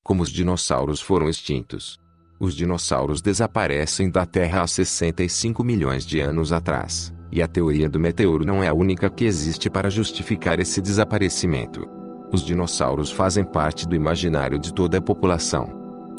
Como os dinossauros foram extintos? Os dinossauros desaparecem da Terra há 65 milhões de anos atrás, e a teoria do meteoro não é a única que existe para justificar esse desaparecimento. Os dinossauros fazem parte do imaginário de toda a população.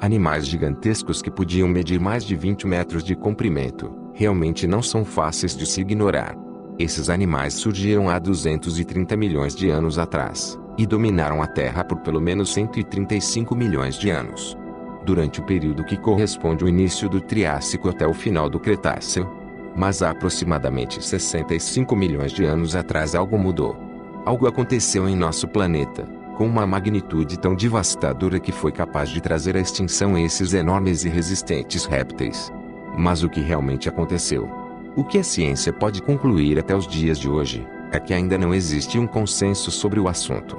Animais gigantescos que podiam medir mais de 20 metros de comprimento, realmente não são fáceis de se ignorar. Esses animais surgiram há 230 milhões de anos atrás, e dominaram a Terra por pelo menos 135 milhões de anos. Durante o período que corresponde ao início do Triássico até o final do Cretáceo. Mas há aproximadamente 65 milhões de anos atrás algo mudou. Algo aconteceu em nosso planeta, com uma magnitude tão devastadora que foi capaz de trazer à extinção esses enormes e resistentes répteis. Mas o que realmente aconteceu? O que a ciência pode concluir até os dias de hoje, é que ainda não existe um consenso sobre o assunto.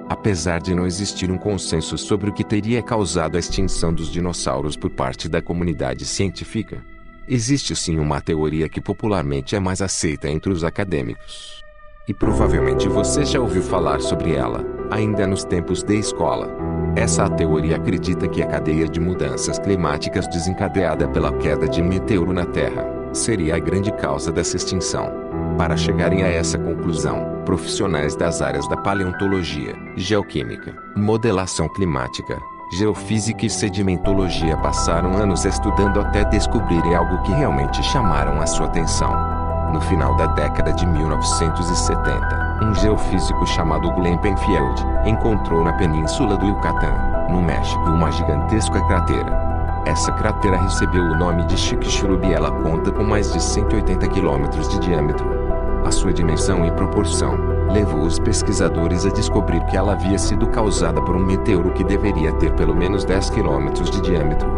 Apesar de não existir um consenso sobre o que teria causado a extinção dos dinossauros por parte da comunidade científica, existe sim uma teoria que popularmente é mais aceita entre os acadêmicos. E provavelmente você já ouviu falar sobre ela, ainda nos tempos de escola. Essa teoria acredita que a cadeia de mudanças climáticas desencadeada pela queda de um meteoro na Terra seria a grande causa dessa extinção. Para chegarem a essa conclusão, profissionais das áreas da paleontologia, geoquímica, modelação climática, geofísica e sedimentologia passaram anos estudando até descobrirem algo que realmente chamaram a sua atenção. No final da década de 1970, um geofísico chamado Glenn Penfield encontrou na península do Yucatán, no México, uma gigantesca cratera. Essa cratera recebeu o nome de Chicxulub e ela conta com mais de 180 quilômetros de diâmetro. A sua dimensão e proporção levou os pesquisadores a descobrir que ela havia sido causada por um meteoro que deveria ter pelo menos 10 quilômetros de diâmetro.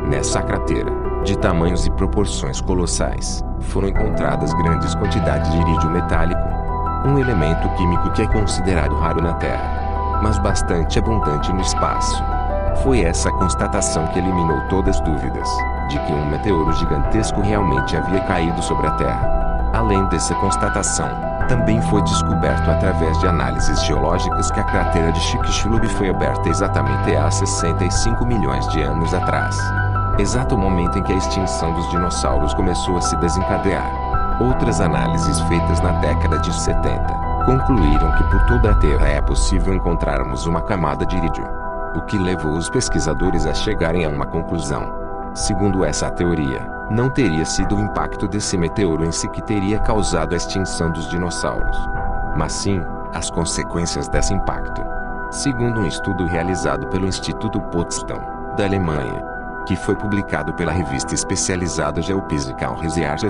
Nessa cratera, de tamanhos e proporções colossais, foram encontradas grandes quantidades de irídio metálico, um elemento químico que é considerado raro na Terra, mas bastante abundante no espaço. Foi essa constatação que eliminou todas as dúvidas de que um meteoro gigantesco realmente havia caído sobre a Terra. Além dessa constatação, também foi descoberto através de análises geológicas que a cratera de Chicxulub foi aberta exatamente há 65 milhões de anos atrás. Exato momento em que a extinção dos dinossauros começou a se desencadear. Outras análises feitas na década de 70 concluíram que por toda a Terra é possível encontrarmos uma camada de irídio, o que levou os pesquisadores a chegarem a uma conclusão. Segundo essa teoria, não teria sido o impacto desse meteoro em si que teria causado a extinção dos dinossauros, mas sim as consequências desse impacto. Segundo um estudo realizado pelo Instituto Potsdam, da Alemanha, que foi publicado pela revista especializada Geophysical Research,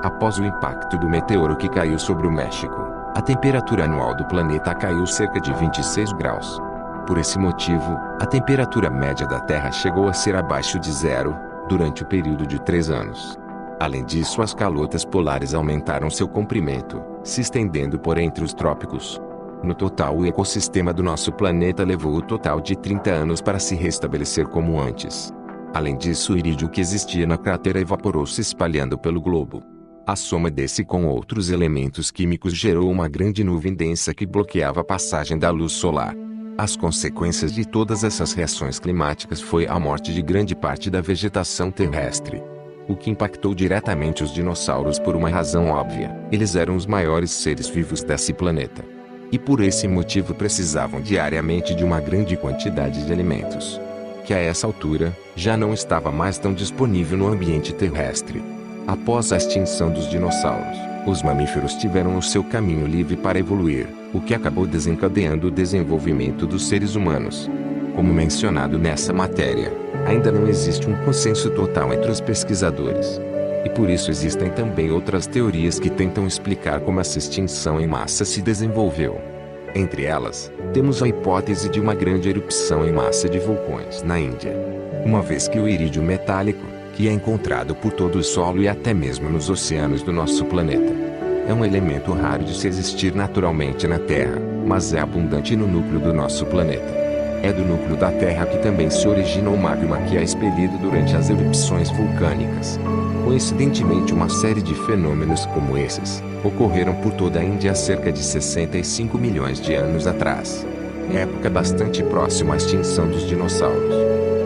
após o impacto do meteoro que caiu sobre o México, a temperatura anual do planeta caiu cerca de 26 graus. Por esse motivo, a temperatura média da Terra chegou a ser abaixo de zero durante o período de 3 anos. Além disso, as calotas polares aumentaram seu comprimento, se estendendo por entre os trópicos. No total, o ecossistema do nosso planeta levou o total de 30 anos para se restabelecer como antes. Além disso, o irídio que existia na cratera evaporou, se espalhando pelo globo. A soma desse com outros elementos químicos gerou uma grande nuvem densa que bloqueava a passagem da luz solar. As consequências de todas essas reações climáticas foi a morte de grande parte da vegetação terrestre, o que impactou diretamente os dinossauros por uma razão óbvia: eles eram os maiores seres vivos desse planeta. E por esse motivo precisavam diariamente de uma grande quantidade de alimentos, que a essa altura, já não estava mais tão disponível no ambiente terrestre. Após a extinção dos dinossauros, os mamíferos tiveram o seu caminho livre para evoluir, o que acabou desencadeando o desenvolvimento dos seres humanos. Como mencionado nessa matéria, ainda não existe um consenso total entre os pesquisadores. E por isso existem também outras teorias que tentam explicar como essa extinção em massa se desenvolveu. Entre elas, temos a hipótese de uma grande erupção em massa de vulcões na Índia. Uma vez que o irídio metálico, que é encontrado por todo o solo e até mesmo nos oceanos do nosso planeta, é um elemento raro de se existir naturalmente na Terra, mas é abundante no núcleo do nosso planeta. É do núcleo da Terra que também se origina o magma que é expelido durante as erupções vulcânicas. Coincidentemente, uma série de fenômenos como esses ocorreram por toda a Índia há cerca de 65 milhões de anos atrás, época bastante próxima à extinção dos dinossauros.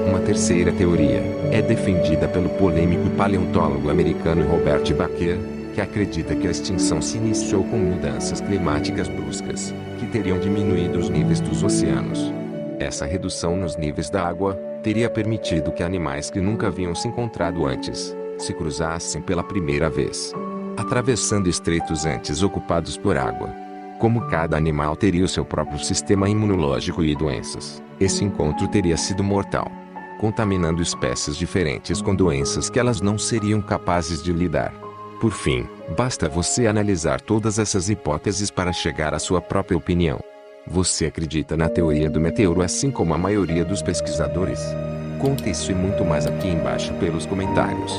Uma terceira teoria é defendida pelo polêmico paleontólogo americano Robert Baker, que acredita que a extinção se iniciou com mudanças climáticas bruscas, que teriam diminuído os níveis dos oceanos. Essa redução nos níveis da água teria permitido que animais que nunca haviam se encontrado antes se cruzassem pela primeira vez, atravessando estreitos antes ocupados por água. Como cada animal teria o seu próprio sistema imunológico e doenças, esse encontro teria sido mortal, contaminando espécies diferentes com doenças que elas não seriam capazes de lidar. Por fim, basta você analisar todas essas hipóteses para chegar à sua própria opinião. Você acredita na teoria do meteoro assim como a maioria dos pesquisadores? Conte isso e muito mais aqui embaixo pelos comentários.